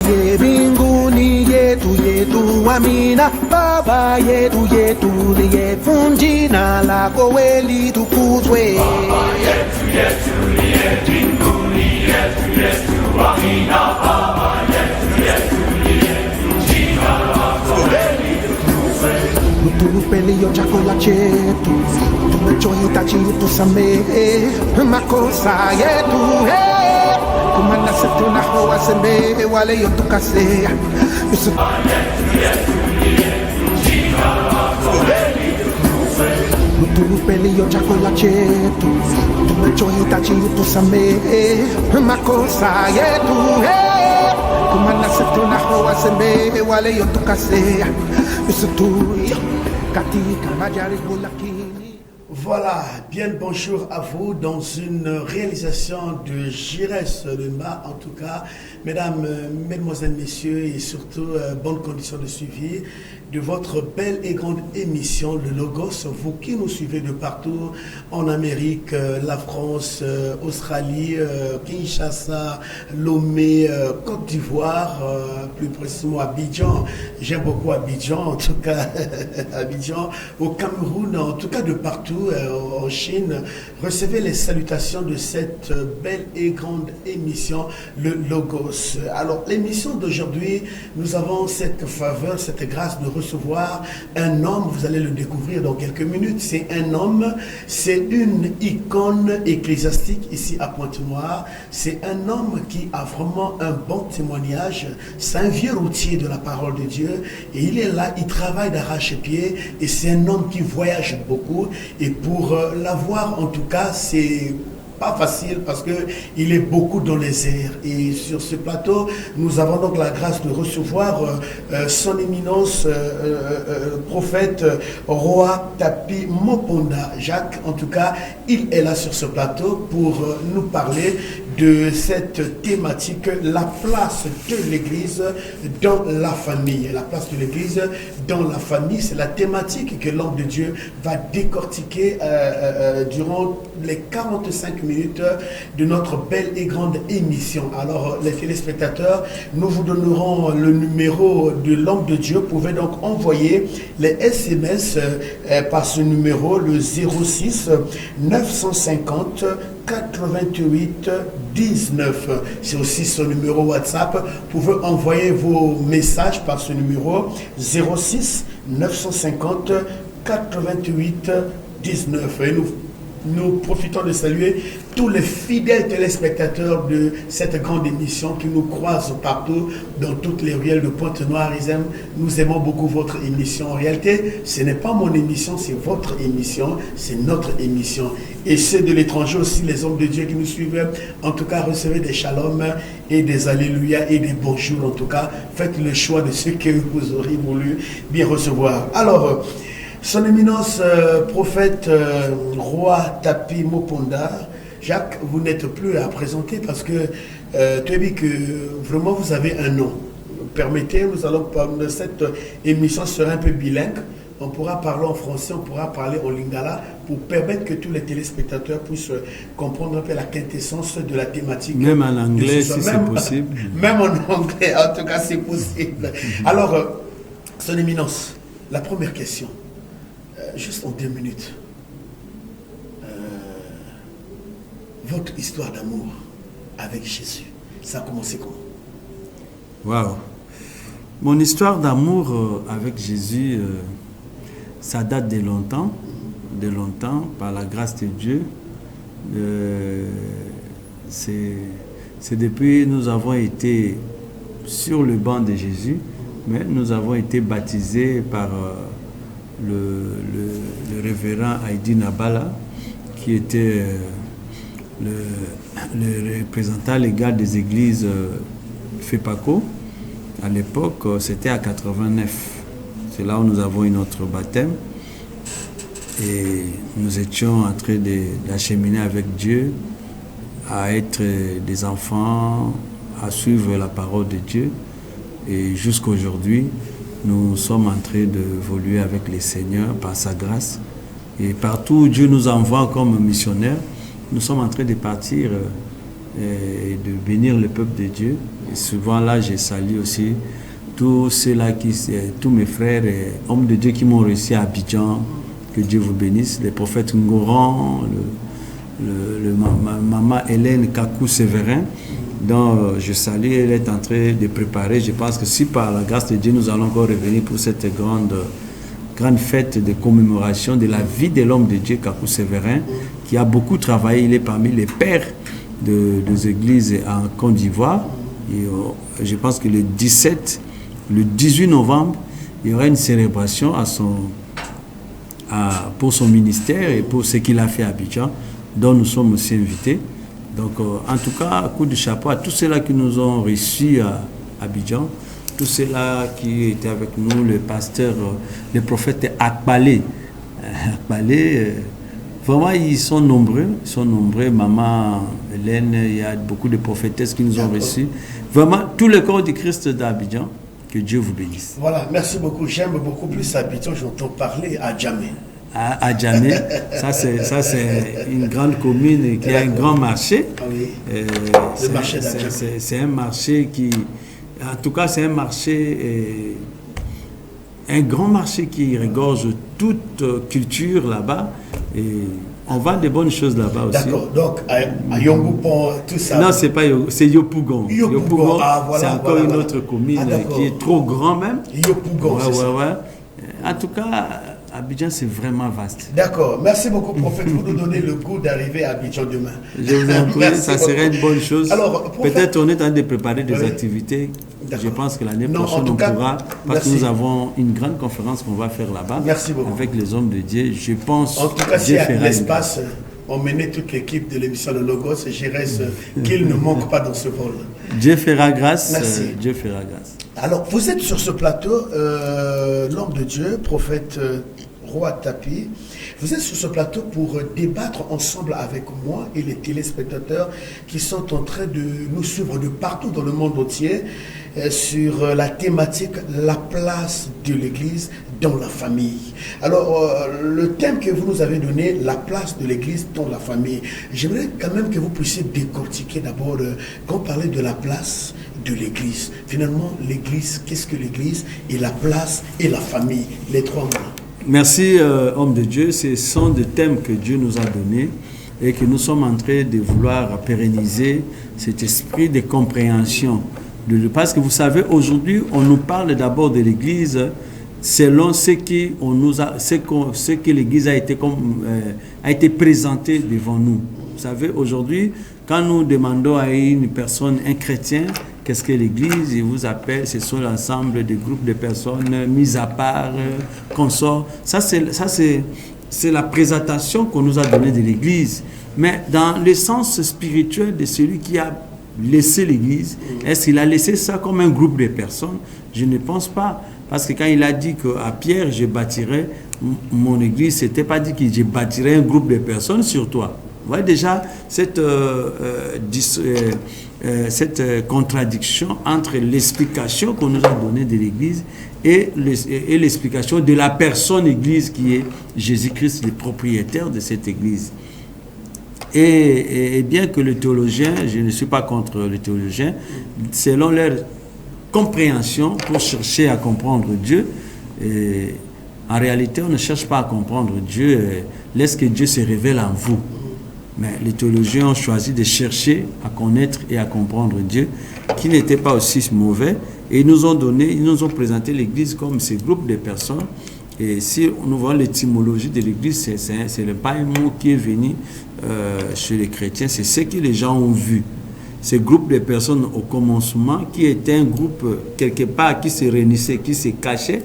ye mbinguni yetu yetu amina. Baba yetu yetu liyefu jina lako litukuzwe. Baba yetu yetu liye mbinguni yetu yetu amina. Baba yetu yetu liyefu jina lako litukuzwe. Utupe leo chakula chetu, tunachohitaji utusamehe makosa yetu, kama nasi tunawasamehe wale waliotukosea. Utupe leo chakula chetu, tunachohitaji utusamehe makosa yetu, kama nasi tunawasamehe wale waliotukosea. Voilà, bien le bonjour à vous dans une réalisation de Jires Lema, en tout cas, mesdames, mesdemoiselles, messieurs, et surtout bonnes conditions de suivi de votre belle et grande émission, le Logos, vous qui nous suivez de partout en Amérique, la France, Australie, Kinshasa, Lomé, Côte d'Ivoire, plus précisément Abidjan. J'aime beaucoup Abidjan, en tout cas Abidjan, au Cameroun, en tout cas de partout, en Chine. Recevez les salutations de cette belle et grande émission, le Logos. Alors, l'émission d'aujourd'hui, nous avons cette faveur, cette grâce de recevoir un homme, vous allez le découvrir dans quelques minutes. C'est un homme, c'est une icône ecclésiastique ici à Pointe-Noire. C'est un homme qui a vraiment un bon témoignage. C'est un vieux routier de la parole de Dieu et il est là, il travaille d'arrache-pied et c'est un homme qui voyage beaucoup et pour l'avoir en tout cas, c'est pas facile parce que il est beaucoup dans les airs. Et sur ce plateau, nous avons donc la grâce de recevoir son éminence, prophète Roi Tapi Moponda Jacques. En tout cas, il est là sur ce plateau pour nous parler de cette thématique, la place de l'Église dans la famille. La place de l'Église dans la famille, c'est la thématique que l'homme de Dieu va décortiquer durant les 45 minutes de notre belle et grande émission. Alors, les téléspectateurs, nous vous donnerons le numéro de l'homme de Dieu. Vous pouvez donc envoyer les SMS par ce numéro, le 06 950 88 19. C'est aussi son numéro WhatsApp. Vous pouvez envoyer vos messages par ce numéro 06 950 88 19. Et nous profitons de saluer tous les fidèles téléspectateurs de cette grande émission qui nous croisent partout dans toutes les ruelles de Pointe-Noire. Nous aimons beaucoup votre émission. En réalité, ce n'est pas mon émission, c'est votre émission, c'est notre émission. Et ceux de l'étranger aussi, les hommes de Dieu qui nous suivent, en tout cas, recevez des shalom et des alléluia et des bonjours. En tout cas, faites le choix de ce que vous aurez voulu bien recevoir. Alors, son éminence, prophète Roi Tapi Moponda Jacques, vous n'êtes plus à présenter parce que tu as dit que vraiment vous avez un nom. Permettez, nous allons parler, cette émission sera un peu bilingue. On pourra parler en français, on pourra parler en lingala pour permettre que tous les téléspectateurs puissent comprendre un peu la quintessence de la thématique. Même en anglais, si c'est possible. Même en anglais, en tout cas, c'est possible. Alors, son éminence, la première question. Juste en 2 minutes, votre histoire d'amour avec Jésus, ça a commencé comment? Waouh! Mon histoire d'amour avec Jésus, ça date de longtemps, par la grâce de Dieu. C'est depuis nous avons été sur le banc de Jésus, mais nous avons été baptisés par le révérend Heidi Nabala, qui était le représentant légal des églises FEPACO. À l'époque, c'était à 89. C'est là où nous avons eu notre baptême. Et nous étions en train d'acheminer avec Dieu, à être des enfants, à suivre la parole de Dieu. Et jusqu'à aujourd'hui, nous sommes en train d'évoluer avec le Seigneur par sa grâce. Et partout où Dieu nous envoie comme missionnaires, nous sommes en train de partir et de bénir le peuple de Dieu. Et souvent là, j'ai salué aussi tous ceux-là, tous mes frères et hommes de Dieu qui m'ont réussi à Abidjan. Que Dieu vous bénisse. Les prophètes Ngoran, maman Hélène Kakou-Séverin, dont je salue, elle est en train de préparer. Je pense que si par la grâce de Dieu, nous allons encore revenir pour cette grande fête de commémoration de la vie de l'homme de Dieu, Kakou-Séverin, qui a beaucoup travaillé. Il est parmi les pères des églises en Côte d'Ivoire. Et je pense que le 18 novembre, il y aura une célébration pour son ministère et pour ce qu'il a fait à Abidjan, dont nous sommes aussi invités. Donc, en tout cas, coup de chapeau à tous ceux-là qui nous ont reçus à Abidjan, tous ceux-là qui étaient avec nous, le pasteur, le prophète Akbalé. Vraiment, ils sont nombreux, Maman Hélène, il y a beaucoup de prophétesses qui nous ont reçus. Vraiment, tout le corps du Christ d'Abidjan. Que Dieu vous bénisse. Voilà, merci beaucoup. J'aime beaucoup plus Abidjan, j'entends parler à Djamé. À Djamé, ça c'est une grande commune qui a un grand marché. Oui. Le marché d'Adjamé. C'est un marché qui, en tout cas, c'est un marché, un grand marché qui regorge toute culture là-bas. Et on vend de bonnes choses là-bas aussi. D'accord, donc à Yongoupon, tout ça. Non, c'est pas c'est Yopougon. Yopougon, voilà, c'est encore une autre commune qui est trop grand même. Yopougon, c'est ça. En tout cas, Abidjan, c'est vraiment vaste. D'accord, merci beaucoup, prophète, pour nous donner le goût d'arriver à Abidjan demain. Je vous en prie, ça serait une bonne chose. Alors, peut-être on est en train de préparer des activités. Je pense que l'année prochaine, on pourra, parce que nous avons une grande conférence qu'on va faire là-bas. Merci beaucoup. Avec les hommes de Dieu. Je pense. En tout cas, s'il y a l'espace, on menait toute l'équipe de l'émission de Logos et je reste qu'il ne manque pas dans ce vol. Dieu fera grâce. Merci. Dieu fera grâce. Alors, vous êtes sur ce plateau, l'homme de Dieu, prophète Roi Tapi. Vous êtes sur ce plateau pour débattre ensemble avec moi et les téléspectateurs qui sont en train de nous suivre de partout dans le monde entier sur la thématique la place de l'Église dans la famille. Alors, le thème que vous nous avez donné, la place de l'Église dans la famille, j'aimerais quand même que vous puissiez décortiquer d'abord, quand on parlait de la place de l'Église, finalement, l'Église, qu'est-ce que l'Église et la place et la famille, les trois mots. Merci, homme de Dieu. Ce sont des thèmes que Dieu nous a donnés et que nous sommes en train de vouloir pérenniser cet esprit de compréhension. Parce que vous savez, aujourd'hui, on nous parle d'abord de l'Église selon ce que l'Église a été présentée devant nous. Vous savez, aujourd'hui, quand nous demandons à une personne, un chrétien, qu'est-ce que l'Église, il vous appelle, ce sont l'ensemble des groupes de personnes mises à part, consorts. Ça, c'est la présentation qu'on nous a donnée de l'Église. Mais dans le sens spirituel de celui qui a laissé l'Église, est-ce qu'il a laissé ça comme un groupe de personnes? Je ne pense pas. Parce que quand il a dit qu'à Pierre, je bâtirai mon Église, ce n'était pas dit que je bâtirai un groupe de personnes sur toi. Vous voyez déjà cette contradiction entre l'explication qu'on nous a donnée de l'Église et l'explication de la personne Église qui est Jésus-Christ, le propriétaire de cette Église. Et bien que le théologien, je ne suis pas contre le théologien, selon leur compréhension pour chercher à comprendre Dieu, et en réalité on ne cherche pas à comprendre Dieu, laisse que Dieu se révèle en vous. Mais les théologiens ont choisi de chercher à connaître et à comprendre Dieu, qui n'était pas aussi mauvais, et ils nous ont présenté l'Église comme ce groupe de personnes. Et si nous voyons l'étymologie de l'Église, c'est le pas un mot qui est venu chez les chrétiens, c'est ce que les gens ont vu. Ce groupe de personnes au commencement, qui était un groupe quelque part qui se réunissait, qui se cachait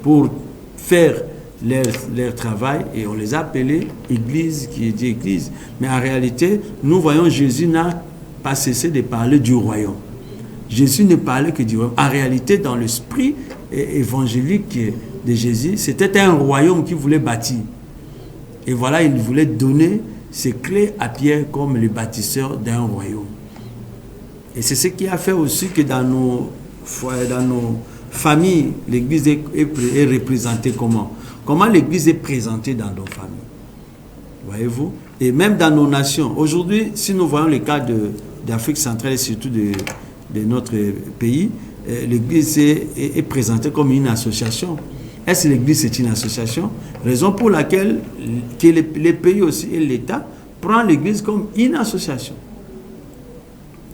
pour faire leur travail, et on les a appelés Église, qui dit Église. Mais en réalité, nous voyons Jésus n'a pas cessé de parler du royaume. Jésus ne parlait que du royaume. En réalité, dans l'esprit évangélique de Jésus, c'était un royaume qu'il voulait bâtir. Et voilà, il voulait donner ses clés à Pierre comme le bâtisseur d'un royaume. Et c'est ce qui a fait aussi que dans nos foyers, dans nos familles, l'Église est représentée comment? Comment l'Église est présentée dans nos familles? Voyez-vous? Et même dans nos nations. Aujourd'hui, si nous voyons le cas d'Afrique centrale et surtout de notre pays, l'Église est présentée comme une association. Est-ce que l'Église est une association? Raison pour laquelle que les pays aussi et l'État prennent l'Église comme une association.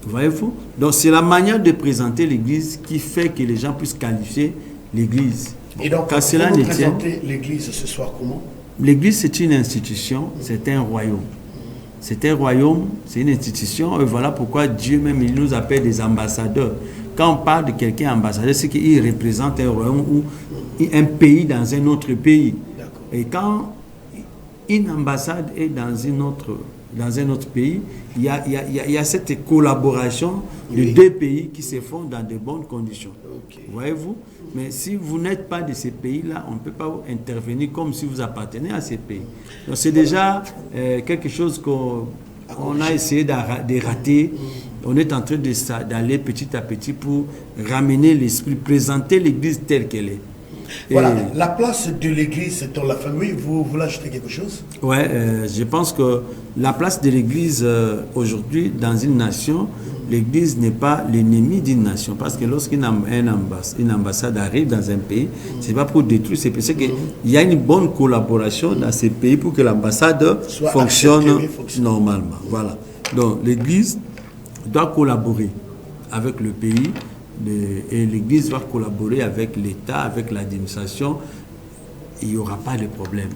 Voyez-vous? Donc c'est la manière de présenter l'Église qui fait que les gens puissent qualifier l'Église. Et donc, quand cela vous ne tient, présentez l'Église ce soir comment? l'Église c'est une institution, c'est un royaume. C'est un royaume, c'est une institution, et voilà pourquoi Dieu même il nous appelle des ambassadeurs. Quand on parle de quelqu'un ambassadeur, c'est qu'il représente un royaume ou un pays dans un autre pays. Et quand une ambassade est dans un autre pays, il y a cette collaboration de deux pays qui se font dans de bonnes conditions. Voyez-vous? Mais si vous n'êtes pas de ces pays-là, on ne peut pas intervenir comme si vous appartenez à ces pays. Donc c'est déjà quelque chose qu'on a essayé de rater. On est en train d'aller petit à petit pour ramener l'esprit, présenter l'Église telle qu'elle est. Voilà, la place de l'Église dans la famille, vous voulez ajouter quelque chose? Oui, je pense que la place de l'Église aujourd'hui dans une nation, l'Église n'est pas l'ennemi d'une nation. Parce que lorsqu'une ambassade arrive dans un pays, ce n'est pas pour détruire ces pays. C'est qu'il y a une bonne collaboration dans ces pays pour que l'ambassade fonctionne normalement. Voilà. Donc l'Église doit collaborer avec le pays. Et l'Église va collaborer avec l'État, avec l'administration, il n'y aura pas de problème.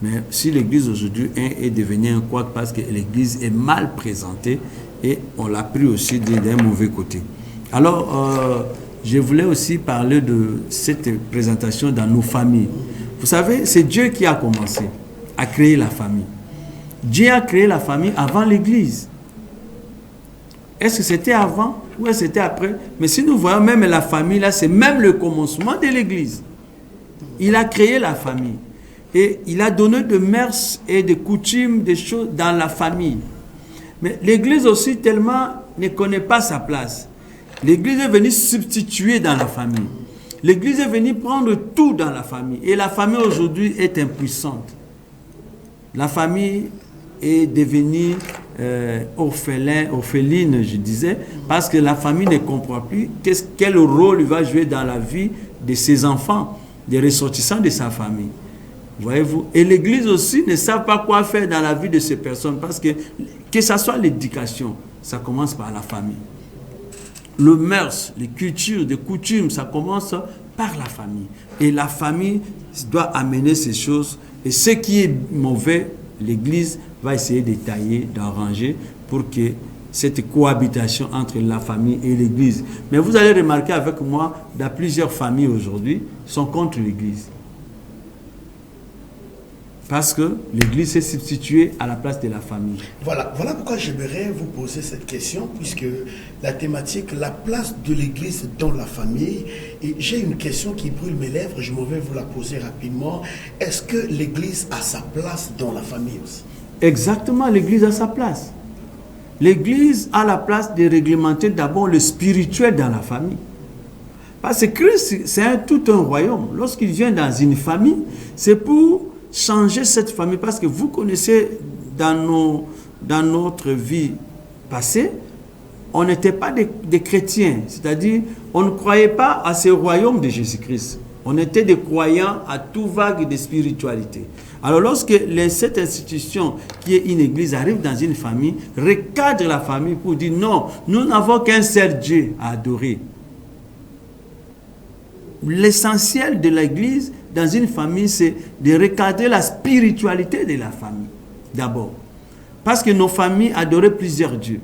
Mais si l'Église aujourd'hui est devenue un couac parce que l'Église est mal présentée et on l'a pris aussi d'un mauvais côté. Alors, je voulais aussi parler de cette présentation dans nos familles. Vous savez, c'est Dieu qui a commencé à créer la famille. Dieu a créé la famille avant l'Église. Est-ce que c'était avant ou est-ce que c'était après? Mais si nous voyons même la famille, là, c'est même le commencement de l'Église. Il a créé la famille. Et il a donné de mœurs et de coutumes, des choses dans la famille. Mais l'Église aussi tellement ne connaît pas sa place. L'Église est venue substituer dans la famille. L'Église est venue prendre tout dans la famille. Et la famille aujourd'hui est impuissante. La famille est devenue orpheline, je disais, parce que la famille ne comprend plus quel rôle il va jouer dans la vie de ses enfants, des ressortissants de sa famille. Voyez-vous? Et l'Église aussi ne sait pas quoi faire dans la vie de ces personnes, parce que ce soit l'éducation, ça commence par la famille. Le mœurs, les cultures, les coutumes, ça commence par la famille. Et la famille doit amener ces choses. Et ce qui est mauvais, l'Église va essayer de tailler, d'arranger pour que cette cohabitation entre la famille et l'Église. Mais vous allez remarquer avec moi, dans plusieurs familles aujourd'hui, sont contre l'Église. Parce que l'Église s'est substituée à la place de la famille. Voilà pourquoi j'aimerais vous poser cette question, puisque la thématique, la place de l'Église dans la famille, et j'ai une question qui brûle mes lèvres, je m'en vais vous la poser rapidement. Est-ce que l'Église a sa place dans la famille aussi? Exactement, l'Église a sa place. L'Église a la place de réglementer d'abord le spirituel dans la famille. Parce que Christ, c'est tout un royaume. Lorsqu'il vient dans une famille, c'est pour changer cette famille. Parce que vous connaissez, dans notre vie passée, on n'était pas des chrétiens. C'est-à-dire, on ne croyait pas à ce royaume de Jésus-Christ. On était des croyants à tout vague de spiritualité. Alors lorsque cette institution qui est une église arrive dans une famille, recadre la famille pour dire non, nous n'avons qu'un seul Dieu à adorer. L'essentiel de l'église dans une famille, c'est de recadrer la spiritualité de la famille d'abord. Parce que nos familles adoraient plusieurs dieux.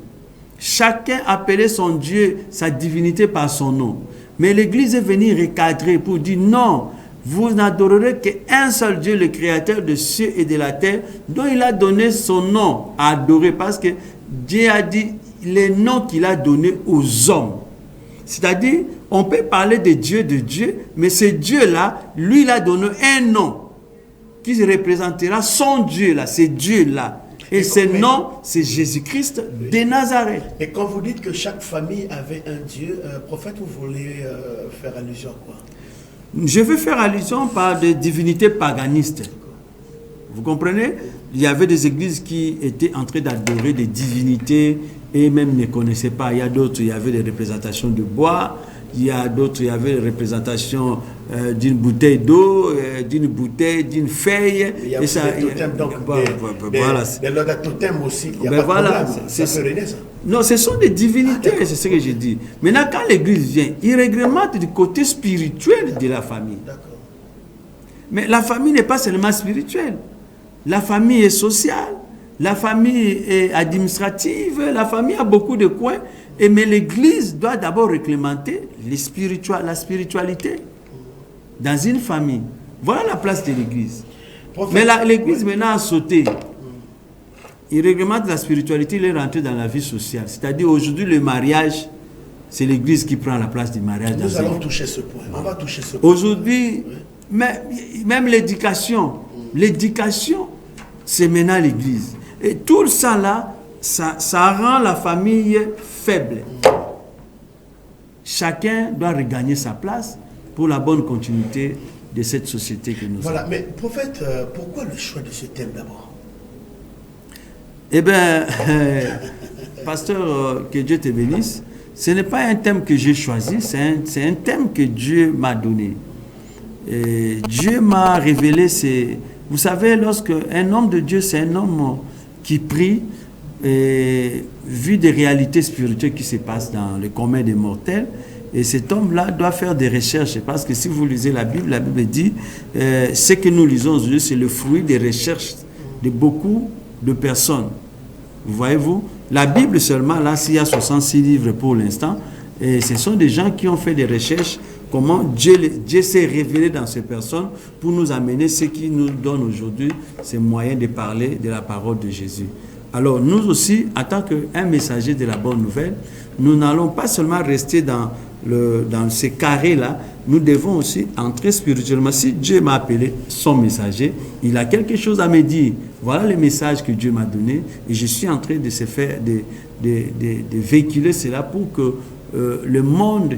Chacun appelait son Dieu, sa divinité par son nom. Mais l'Église est venue recadrer pour dire non, vous n'adorerez qu'un seul Dieu, le Créateur des cieux et de la terre, dont il a donné son nom à adorer, parce que Dieu a dit les noms qu'il a donnés aux hommes. C'est-à-dire, on peut parler de Dieu, mais ce Dieu-là, lui, il a donné un nom qui représentera son Dieu-là, ce Dieu-là. Et ce nom, c'est Jésus-Christ de Nazareth. Et quand vous dites que chaque famille avait un Dieu, prophète, vous voulez faire allusion à quoi? Je veux faire allusion par des divinités paganistes. Vous comprenez? Il y avait des églises qui étaient en train d'adorer des divinités et même ne connaissaient pas. Il y a d'autres, il y avait des représentations de bois, il y a d'autres, il y avait des représentations d'une bouteille d'eau, d'une bouteille, d'une feuille. Il y a aussi des totems, donc des lodas totems aussi. Il y a pas de problème, ça peut régner ça. Non, ce sont des divinités, c'est ce que j'ai dit. Maintenant, quand l'Église vient, il réglemente du côté spirituel de la famille. D'accord. Mais la famille n'est pas seulement spirituelle. La famille est sociale, la famille est administrative, la famille a beaucoup de coins. Mais l'Église doit d'abord réglementer la spiritualité dans une famille. Voilà la place de l'Église. Mais l'Église maintenant a sauté. Il réglemente la spiritualité, il est rentré dans la vie sociale. C'est-à-dire aujourd'hui le mariage, c'est l'Église qui prend la place du mariage. Nous allons toucher ce point. On va toucher ce point. Aujourd'hui, même l'éducation, c'est maintenant l'Église. Et tout ça là, ça rend la famille faible. Chacun doit regagner sa place pour la bonne continuité de cette société que nous avons. Mais prophète, pourquoi le choix de ce thème d'abord? Eh bien, pasteur, que Dieu te bénisse, ce n'est pas un thème que j'ai choisi, c'est un thème que Dieu m'a donné. Et Dieu m'a révélé, vous savez, lorsque un homme de Dieu, c'est un homme qui prie, et vu des réalités spirituelles qui se passent dans le commun des mortels, et cet homme-là doit faire des recherches, parce que si vous lisez la Bible dit, ce que nous lisons aujourd'hui, c'est le fruit des recherches de beaucoup de personnes. Vous voyez-vous, la Bible seulement, là, s'il y a 66 livres pour l'instant, et ce sont des gens qui ont fait des recherches, comment Dieu s'est révélé dans ces personnes pour nous amener ce qui nous donne aujourd'hui ces moyens de parler de la parole de Jésus. Alors nous aussi, en tant qu'un messager de la bonne nouvelle, nous n'allons pas seulement rester dans ces carrés-là, nous devons aussi entrer spirituellement. Si Dieu m'a appelé son messager, il a quelque chose à me dire. Voilà le message que Dieu m'a donné et je suis en train de véhiculer cela pour que le monde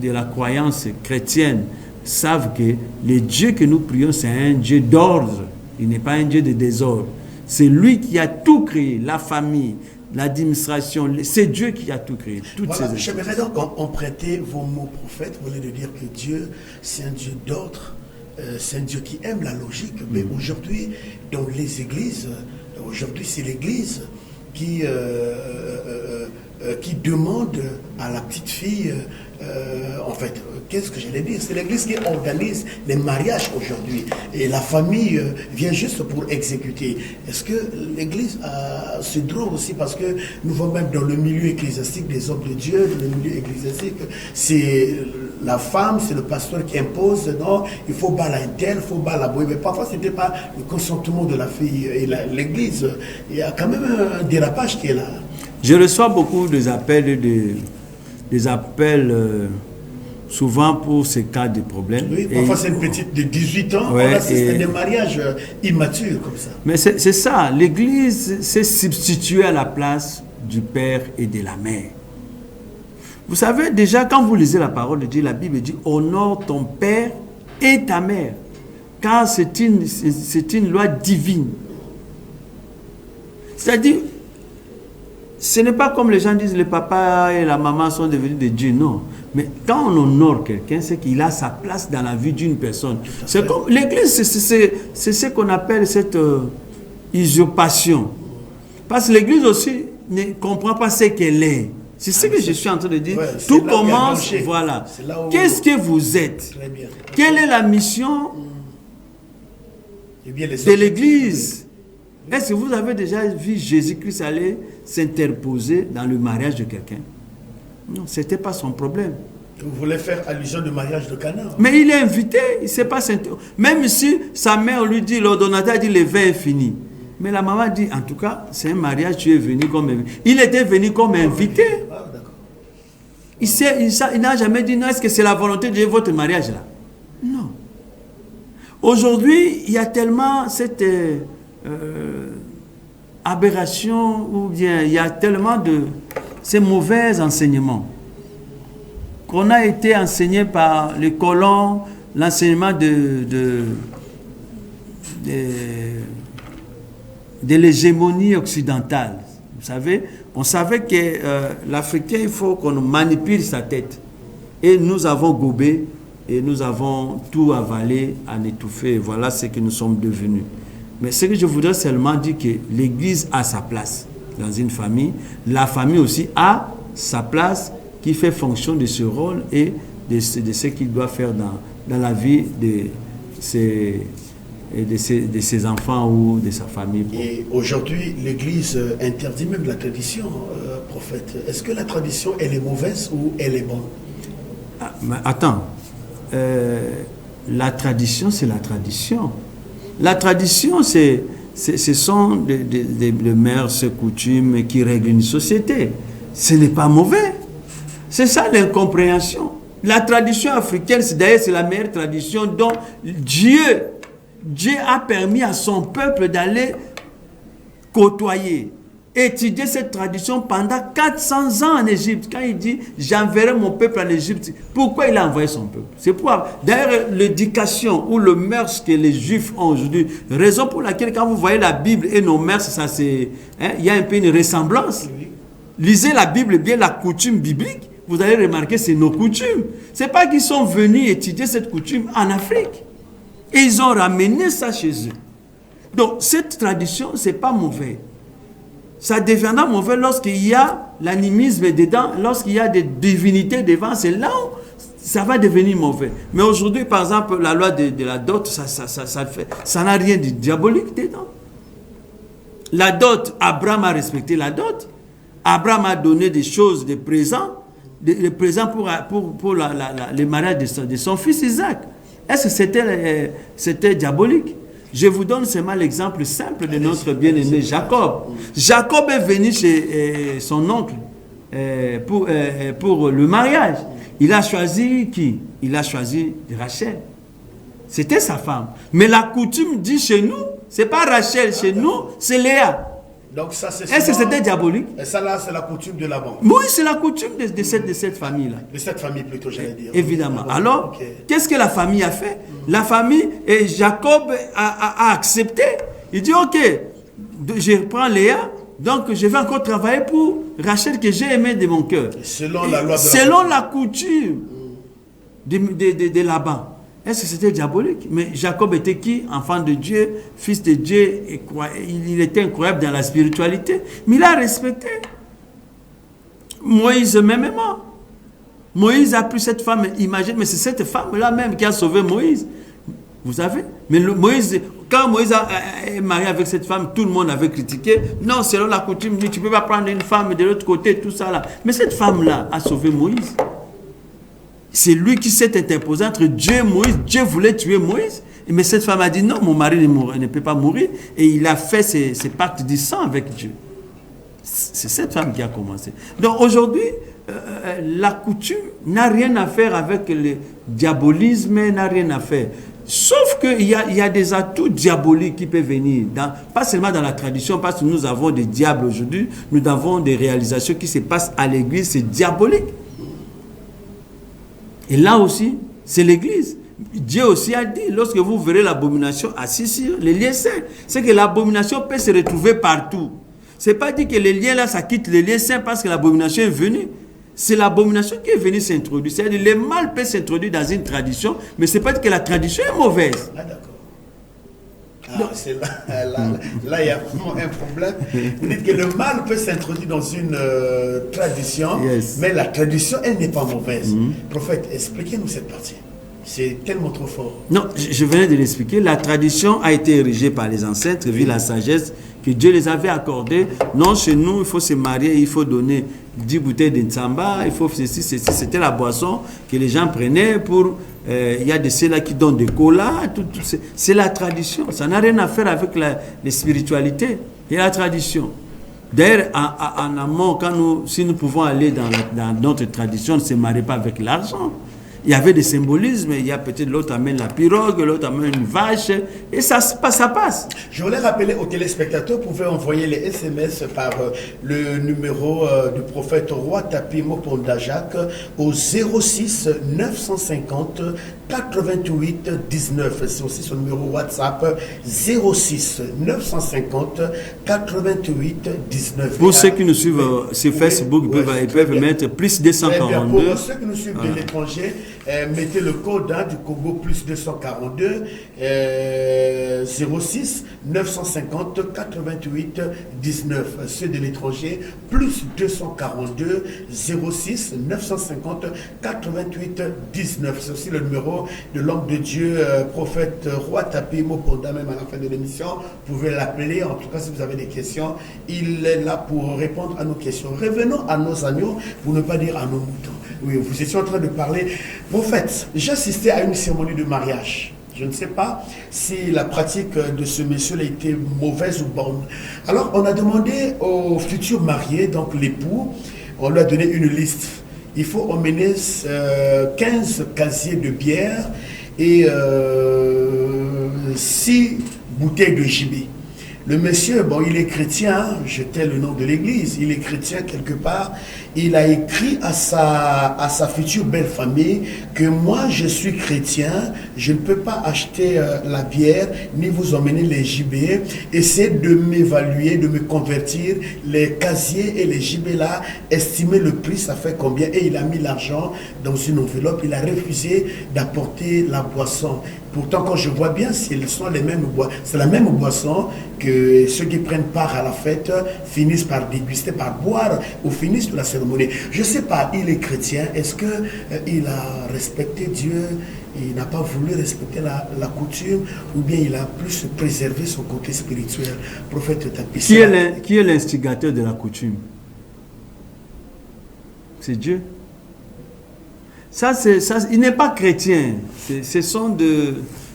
de la croyance chrétienne sache que le Dieu que nous prions, c'est un Dieu d'ordre. Il n'est pas un Dieu de désordre. C'est lui qui a tout créé, la famille, l'administration, c'est Dieu qui a tout créé. J'aimerais donc emprunter vos mots, prophètes. Vous venez de dire que Dieu, c'est un Dieu d'ordre, c'est un Dieu qui aime la logique. Mais aujourd'hui, dans les églises, aujourd'hui c'est l'église qui demande à la petite fille, en fait, qu'est-ce que j'allais dire? C'est l'église qui organise les mariages aujourd'hui. Et la famille vient juste pour exécuter. Est-ce que l'église a ce droit aussi? Parce que nous voyons même dans le milieu ecclésiastique des hommes de Dieu, dans le milieu ecclésiastique, c'est la femme, c'est le pasteur qui impose, non, il faut battre un tel, il faut battre la bouée. Mais parfois, ce n'était pas le consentement de la fille. Et l'église, il y a quand même un dérapage qui est là. Je reçois beaucoup des appels, souvent pour ces cas de problèmes. Oui, parfois c'est une petite de 18 ans, ouais, c'est des mariages immatures comme ça. Mais c'est ça, l'église s'est substituée à la place du père et de la mère. Vous savez, déjà quand vous lisez la parole de Dieu, la Bible dit « Honore ton père et ta mère », car c'est une loi divine. C'est-à-dire, ce n'est pas comme les gens disent, le papa et la maman sont devenus des dieux, non. Mais quand on honore quelqu'un, c'est qu'il a sa place dans la vie d'une personne. C'est comme l'église, c'est ce qu'on appelle cette usurpation. Parce que l'église aussi ne comprend pas ce qu'elle est. C'est ce que je suis en train de dire. Ouais, tout commence, voilà. Qu'est-ce que vous êtes? Quelle est la mission de l'église? Est-ce que vous avez déjà vu Jésus-Christ aller s'interposer dans le mariage de quelqu'un? Non, ce n'était pas son problème. Vous voulez faire allusion du mariage de Cana? Mais il est invité, il ne sait pas s'interposer. Même si sa mère lui dit, l'ordonnateur dit, le vin est fini. Mais la maman dit, en tout cas, c'est un mariage, tu es venu comme invité. Il était venu comme invité. Il n'a jamais dit, non, est-ce que c'est la volonté de Dieu, votre mariage là? Non. Aujourd'hui, il y a tellement cette aberration, ou bien il y a tellement de ces mauvais enseignements qu'on a été enseigné par les colons, l'enseignement de l'hégémonie occidentale. Vous savez, On savait que l'Africain, il faut qu'on manipule sa tête. Et nous avons gobé et nous avons tout avalé, en étouffé. Voilà ce que nous sommes devenus. Mais ce que je voudrais seulement dire que l'Église a sa place dans une famille. La famille aussi a sa place qui fait fonction de ce rôle et de ce qu'il doit faire dans la vie de ses enfants ou de sa famille. Et aujourd'hui, l'Église interdit même la tradition, prophète. Est-ce que la tradition, elle est mauvaise ou elle est bonne? Ah, mais attends, la tradition, c'est la tradition. La tradition, ce sont des mœurs, ces coutumes qui règlent une société. Ce n'est pas mauvais. C'est ça l'incompréhension. La tradition africaine, d'ailleurs, c'est la meilleure tradition dont Dieu a permis à son peuple d'aller côtoyer, étudier cette tradition pendant 400 ans en Égypte. Quand il dit « j'enverrai mon peuple en Égypte », pourquoi il a envoyé son peuple? C'est pour... D'ailleurs, l'éducation ou le mœurs que les Juifs ont aujourd'hui, raison pour laquelle quand vous voyez la Bible et nos mœurs, ça c'est... il y a un peu une ressemblance. Lisez la Bible, bien la coutume biblique, vous allez remarquer c'est nos coutumes. C'est pas qu'ils sont venus étudier cette coutume en Afrique. Et ils ont ramené ça chez eux. Donc, cette tradition, c'est pas mauvais. Ça deviendra mauvais lorsqu'il y a l'animisme dedans, lorsqu'il y a des divinités devant, c'est là où ça va devenir mauvais. Mais aujourd'hui, par exemple, la loi de la dot, ça n'a rien de diabolique dedans. La dot, Abraham a respecté la dot. Abraham a donné des choses, des présents pour le mariage de son fils Isaac. Est-ce que c'était diabolique? Je vous donne seulement l'exemple simple de notre bien-aimé Jacob. Jacob est venu chez son oncle pour le mariage. Il a choisi qui? Il a choisi Rachel. C'était sa femme. Mais la coutume dit chez nous, c'est pas Rachel, chez nous, c'est Léa. Donc ça, c'est est-ce que c'était diabolique? Et ça là, c'est la coutume de Laban. Oui, c'est la coutume de cette famille-là. De cette famille plutôt, j'allais dire. Évidemment. Ah, alors, okay. Qu'est-ce que la famille a fait? La famille, et Jacob a accepté. Il dit, ok, je prends Léa, donc je vais encore travailler pour Rachel que j'ai aimé de mon cœur. Selon la loi de selon la coutume de Laban. Est-ce que c'était diabolique? Mais Jacob était qui? Enfant de Dieu, fils de Dieu. Il était incroyable dans la spiritualité. Mais il a respecté. Moïse même mort. Moïse a pris cette femme. Imagine, mais c'est cette femme-là même qui a sauvé Moïse. Vous savez? Mais quand Moïse est marié avec cette femme, tout le monde avait critiqué. Non, selon la coutume, tu ne peux pas prendre une femme de l'autre côté, tout ça là. Mais cette femme-là a sauvé Moïse. C'est lui qui s'est interposé entre Dieu et Moïse. Dieu voulait tuer Moïse. Mais cette femme a dit non, mon mari ne peut pas mourir. Et il a fait ses pactes du sang avec Dieu. C'est cette femme qui a commencé. Donc aujourd'hui, la coutume n'a rien à faire avec le diabolisme, n'a rien à faire. Sauf qu'il y a des atouts diaboliques qui peuvent venir, pas seulement dans la tradition, parce que nous avons des diables aujourd'hui, nous avons des réalisations qui se passent à l'église, c'est diabolique. Et là aussi, c'est l'église. Dieu aussi a dit, lorsque vous verrez l'abomination assise sur les liens saints, c'est que l'abomination peut se retrouver partout. Ce n'est pas dit que les liens là, ça quitte les liens saints parce que l'abomination est venue. C'est l'abomination qui est venue s'introduire. C'est-à-dire le mal peut s'introduire dans une tradition, mais ce n'est pas dit que la tradition est mauvaise. Ah, d'accord. C'est là, il y a vraiment un problème. Vous dites que le mal peut s'introduire dans une tradition, yes. Mais la tradition, elle n'est pas mauvaise. Prophète, expliquez-nous cette partie. C'est tellement trop fort. Non, je venais de l'expliquer. La tradition a été érigée par les ancêtres, vu la sagesse que Dieu les avait accordée. Non, chez nous, il faut se marier, il faut donner 10 bouteilles de Ntsamba, il faut ceci. C'était la boisson que les gens prenaient pour... Il y a de ceux-là qui donnent des colas. C'est la tradition. Ça n'a rien à faire avec les spiritualités. C'est la tradition. D'ailleurs, en amont, si nous pouvons aller dans notre tradition, on ne se marie pas avec l'argent. il y avait des symbolismes. Il y a peut-être l'autre amène la pirogue, l'autre amène une vache, et ça passe. Je voulais rappeler aux téléspectateurs, vous pouvez envoyer les SMS par le numéro du prophète Roi Tapi Moponda Jacques au 06 950 88 19. C'est aussi son numéro WhatsApp 06 950 88 19. Pour ceux qui nous suivent sur Facebook, ils peuvent mettre plus 242. Pour ceux qui nous suivent de l'étranger, mettez le code du Congo plus 242 06 950 88 19. Ceux de l'étranger plus 242 06 950 88 19. C'est aussi le numéro de l'homme de Dieu, prophète Roi Tapi Moponda, même à la fin de l'émission. Vous pouvez l'appeler, en tout cas si vous avez des questions, il est là pour répondre à nos questions. Revenons à nos agneaux, pour ne pas dire à nos moutons. Oui, vous étiez en train de parler. Prophète, j'ai assisté à une cérémonie de mariage. Je ne sais pas si la pratique de ce monsieur a été mauvaise ou bonne. Alors, on a demandé au futur marié, donc l'époux, on lui a donné une liste. Il faut emmener 15 casiers de bière et 6 bouteilles de gibet. Le monsieur, bon, il est chrétien, je tais le nom de l'église, il est chrétien quelque part. Il a écrit à sa future belle famille que moi, je suis chrétien, je ne peux pas acheter la bière, ni vous emmener les gibets. Essayez de m'évaluer, de me convertir, les casiers et les gibets là, estimer le prix, ça fait combien. Et il a mis l'argent dans une enveloppe, il a refusé d'apporter la boisson. Pourtant, quand je vois bien, c'est la même boisson que ceux qui prennent part à la fête finissent par déguster, par boire au finish de la cérémonie. Je ne sais pas, il est chrétien, est-ce qu'il a respecté Dieu, il n'a pas voulu respecter la coutume, ou bien il a plus préservé son côté spirituel? Prophète Tapi. Qui est l'instigateur de la coutume? C'est Dieu. Ça, il n'est pas chrétien. Ce sont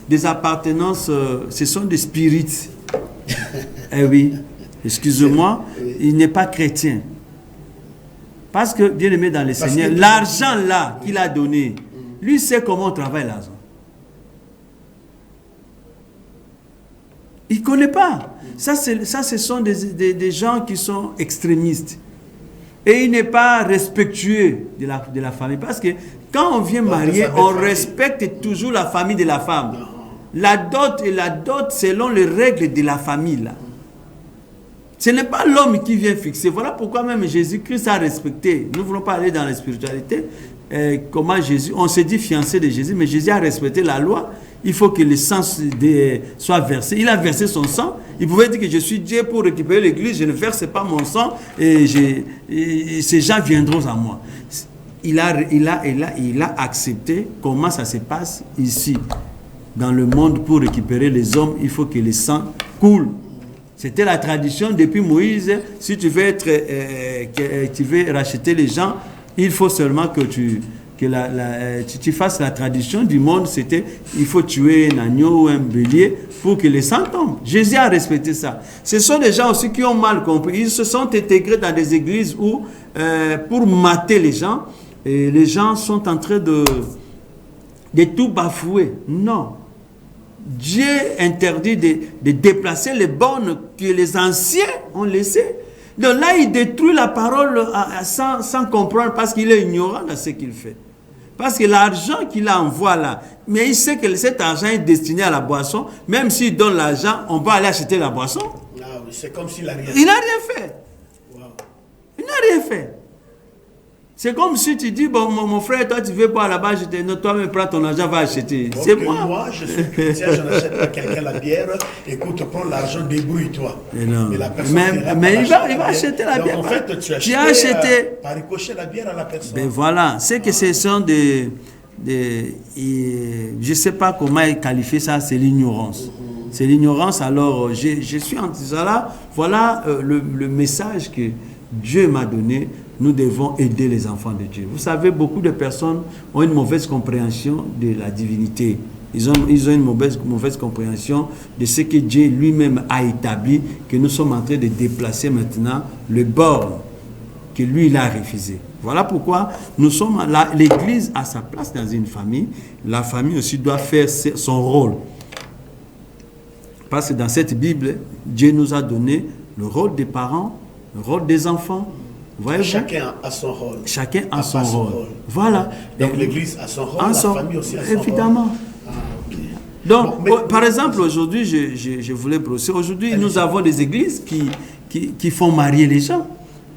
des appartenances, ce sont des spirites. Eh oui, excusez-moi, il n'est pas chrétien. Parce que, bien aimé dans le Seigneur, l'argent là qu'il a donné, lui sait comment on travaille l'argent. Il ne connaît pas. Ça, ce sont des gens qui sont extrémistes. Et il n'est pas respectueux de la famille. Parce que quand on vient marier, on respecte toujours la famille de la femme. La dot et la dot selon les règles de la famille. Là. Ce n'est pas l'homme qui vient fixer. Voilà pourquoi même Jésus-Christ a respecté. Nous ne voulons pas aller dans la spiritualité. Comment Jésus, on s'est dit fiancé de Jésus, mais Jésus a respecté la loi. Il faut que le sang soit versé. Il a versé son sang. Il pouvait dire que je suis Dieu pour récupérer l'église. Je ne verse pas mon sang et ces gens viendront à moi. Il a accepté comment ça se passe ici. Dans le monde, pour récupérer les hommes, il faut que le sang coule. C'était la tradition depuis Moïse. Si tu veux tu veux racheter les gens, il faut seulement que tu fasses la tradition du monde. C'était, il faut tuer un agneau ou un bélier pour que le sang tombe. Jésus a respecté ça. Ce sont des gens aussi qui ont mal compris. Ils se sont intégrés dans des églises où, pour mater les gens, et les gens sont en train de tout bafouer. Non. Dieu interdit de déplacer les bornes que les anciens ont laissées. Donc là, il détruit la parole sans comprendre parce qu'il est ignorant de ce qu'il fait. Parce que l'argent qu'il envoie là, mais il sait que cet argent est destiné à la boisson. Même s'il donne l'argent, on va aller acheter la boisson. Ah oui, c'est comme s'il n'a rien fait. Il n'a rien fait. Wow. Il n'a rien fait. C'est comme si tu dis, bon, mon frère, toi, tu veux boire là-bas, toi-même, prends ton argent, va acheter. Donc, c'est moi. Moi, je suis chrétien, je n'achète pas quelqu'un la bière. Écoute, prends l'argent, débrouille-toi. Mais la personne mais il va acheter la bière. En fait, tu as acheté par ricochet la bière à la personne. Ben voilà, c'est que ce sont je ne sais pas comment qualifier ça, c'est l'ignorance. C'est l'ignorance, alors je suis en disant là, voilà le message que Dieu m'a donné. Nous devons aider les enfants de Dieu. Vous savez, beaucoup de personnes ont une mauvaise compréhension de la divinité. Ils ont une mauvaise compréhension de ce que Dieu lui-même a établi, que nous sommes en train de déplacer maintenant le borne que lui, il a refusé. Voilà pourquoi nous sommes là. L'Église a sa place dans une famille. La famille aussi doit faire son rôle. Parce que dans cette Bible, Dieu nous a donné le rôle des parents, le rôle des enfants. Voyez-vous? Chacun a son rôle. Chacun a son rôle. Voilà. Donc l'Église a son rôle, la famille aussi a son évidemment. rôle. Ah, okay. Donc, bon, par exemple, aujourd'hui, je voulais brosser. Aujourd'hui, nous avons des églises qui font marier les gens.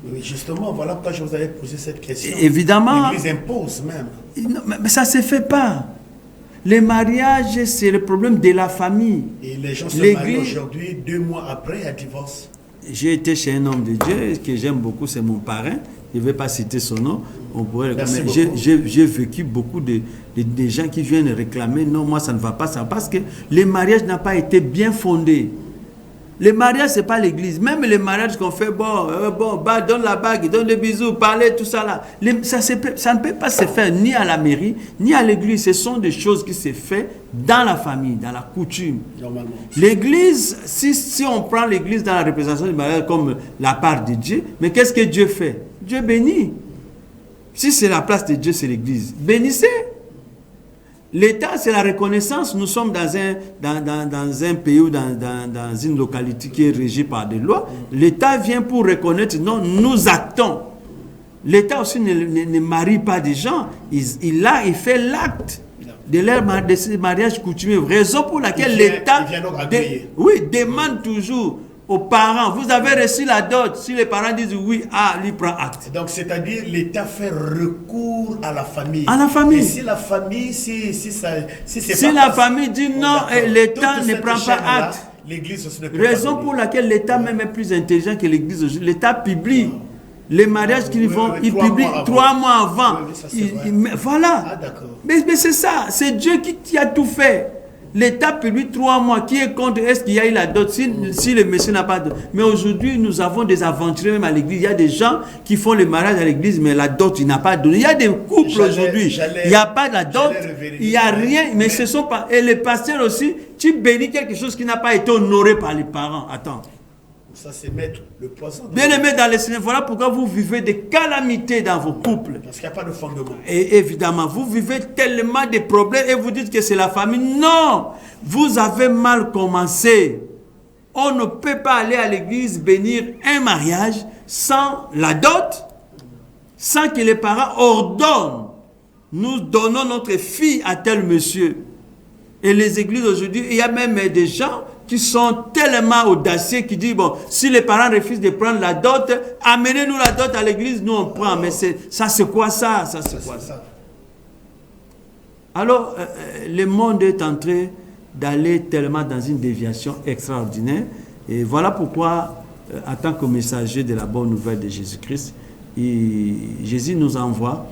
Oui, justement, voilà pourquoi je vous avais posé cette question. Évidemment. L'Église impose même. Non, mais ça ne se fait pas. Les mariages, c'est le problème de la famille. Et les gens se marient aujourd'hui, 2 mois après, à divorce. J'ai été chez un homme de Dieu que j'aime beaucoup, c'est mon parrain. Je ne vais pas citer son nom. On pourrait j'ai vécu beaucoup de gens qui viennent réclamer, non, moi ça ne va pas, ça, parce que le mariage n'a pas été bien fondé. Le mariage, ce n'est pas l'église. Même les mariages qu'on fait, donne la bague, donne les bisous, parler, tout ça là. Ça ne peut pas se faire ni à la mairie, ni à l'église. Ce sont des choses qui se font dans la famille, dans la coutume. Normalement. L'église, si on prend l'église dans la représentation du mariage comme la part de Dieu, mais qu'est-ce que Dieu fait? Dieu bénit. Si c'est la place de Dieu, c'est l'église. Bénissez. L'État, c'est la reconnaissance. Nous sommes dans un pays ou dans une localité qui est régie par des lois. L'État vient pour reconnaître, non, nous actons. L'État aussi ne marie pas des gens. Il fait l'acte de ces mariages coutumiers. Raison pour laquelle l'État demande toujours aux parents, vous avez reçu la dot. Si les parents disent oui, lui prend acte. Donc, c'est-à-dire l'État fait recours à la famille. À la famille. Et si la famille, si la famille dit non, et l'État ne prend pas acte. L'Église aussi ne prend Raison pour laquelle l'État même est plus intelligent que l'Église aujourd'hui. L'État publie les mariages qu'ils font, il publie 3 mois avant. Voilà. Ah, d'accord. Mais c'est ça, c'est Dieu qui a tout fait. L'État publie 3 mois. Qui est contre? Est-ce qu'il y a eu la dot? Si le monsieur n'a pas de dot. Mais aujourd'hui, nous avons des aventuriers même à l'église. Il y a des gens qui font les mariages à l'église, mais la dot, il n'a pas donné. Il y a des couples aujourd'hui. Il n'y a pas de la dot. Il n'y a rien. Mais ce sont pas. Et les pasteurs aussi, tu bénis quelque chose qui n'a pas été honoré par les parents. Attends. Ça, c'est mettre le poisson. Bien aimé dans les Seigneur, voilà pourquoi vous vivez des calamités dans vos couples. Parce qu'il n'y a pas de fondement. Et évidemment, vous vivez tellement de problèmes et vous dites que c'est la famille. Non, vous avez mal commencé. On ne peut pas aller à l'église bénir un mariage sans la dot, sans que les parents ordonnent. Nous donnons notre fille à tel monsieur. Et les églises aujourd'hui, il y a même des gens qui sont tellement audacieux qui disent, bon, si les parents refusent de prendre la dot, amenez-nous la dot à l'église, nous on prend. Mais ça c'est quoi ça? Ça c'est quoi ça? Alors, le monde est en train d'aller tellement dans une déviation extraordinaire. Et voilà pourquoi, en tant que messager de la bonne nouvelle de Jésus-Christ, Jésus nous envoie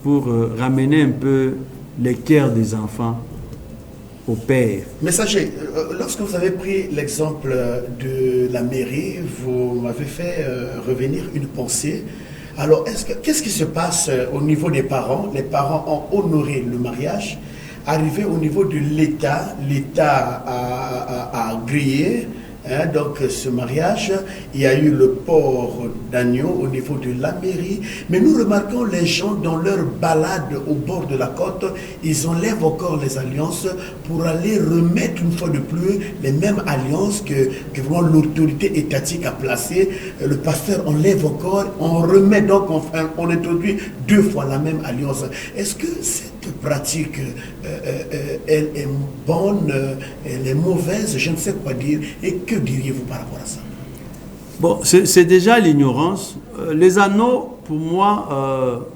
pour ramener un peu les cœurs des enfants au Père. Messager, lorsque vous avez pris l'exemple de la mairie, vous m'avez fait revenir une pensée. Alors, qu'est-ce qui se passe au niveau des parents? Les parents ont honoré le mariage. Arrivé au niveau de l'État, l'État a grillé donc ce mariage. Il y a eu le port d'agneau au niveau de la mairie. Mais nous remarquons les gens dans leur balade au bord de la côte, ils enlèvent encore les alliances pour aller remettre une fois de plus les mêmes alliances que vraiment l'autorité étatique a placées. Le pasteur enlève encore, on remet donc, on introduit 2 fois la même alliance. Est-ce que cette pratique, elle est bonne, elle est mauvaise, je ne sais quoi dire, et que diriez-vous par rapport à ça? Bon, c'est déjà l'ignorance. Les anneaux, pour moi,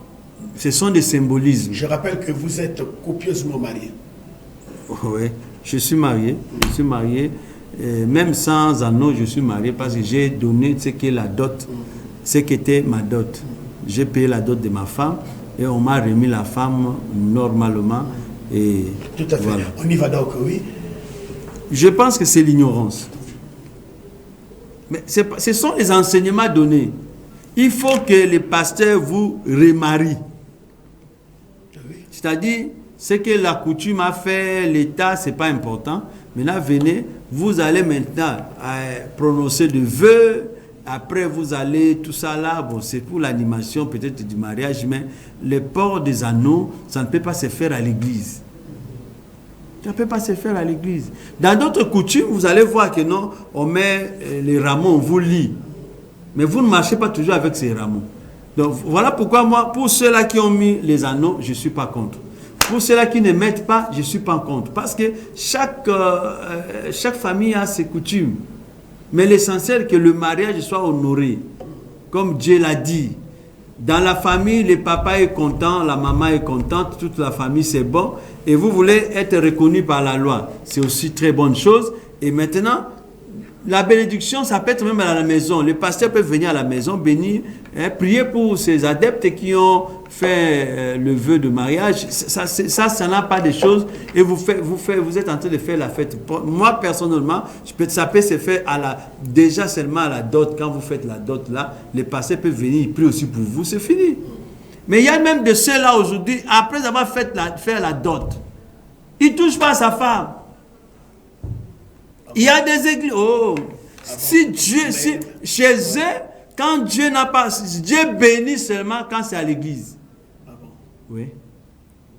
ce sont des symbolismes. Je rappelle que vous êtes copieusement marié. Oui, je suis marié. Je suis marié. Et même sans anneaux, je suis marié parce que j'ai donné ce qu'est la dot, ce qui était ma dot. J'ai payé la dot de ma femme et on m'a remis la femme normalement. Et tout à fait. Voilà. On y va donc, oui. Je pense que c'est l'ignorance. Mais ce sont les enseignements donnés. Il faut que les pasteurs vous remarient. Oui. C'est-à-dire, ce que la coutume a fait, l'État, ce n'est pas important. Maintenant, venez, vous allez maintenant prononcer des vœux après vous allez, tout ça là, bon, c'est pour l'animation peut-être du mariage, mais le port des anneaux, ça ne peut pas se faire à l'église. Ça ne peut pas se faire à l'église. Dans d'autres coutumes, vous allez voir que non, on met les rameaux, on vous lie. Mais vous ne marchez pas toujours avec ces rameaux. Donc voilà pourquoi moi, pour ceux-là qui ont mis les anneaux, je ne suis pas contre. Pour ceux-là qui ne mettent pas, je ne suis pas contre. Parce que chaque famille a ses coutumes. Mais l'essentiel est que le mariage soit honoré. Comme Dieu l'a dit. Dans la famille, le papa est content, la maman est contente, toute la famille c'est bon. Et vous voulez être reconnu par la loi. C'est aussi très bonne chose. Et maintenant, la bénédiction, ça peut être même à la maison. Le pasteur peut venir à la maison, bénir, prier pour ses adeptes qui ont fait le vœu de mariage. Ça n'a pas de choses. Et vous êtes en train de faire la fête. Moi, personnellement, ça peut se faire déjà seulement à la dot. Quand vous faites la dot là, le pasteur peut venir, il prie aussi pour vous, c'est fini. Mais il y a même de ceux-là aujourd'hui, après avoir fait la dot, il ne touche pas à sa femme. Il y a des églises. Oh, si Dieu, chez eux, quand Dieu n'a pas, Dieu bénit seulement quand c'est à l'église. Oui.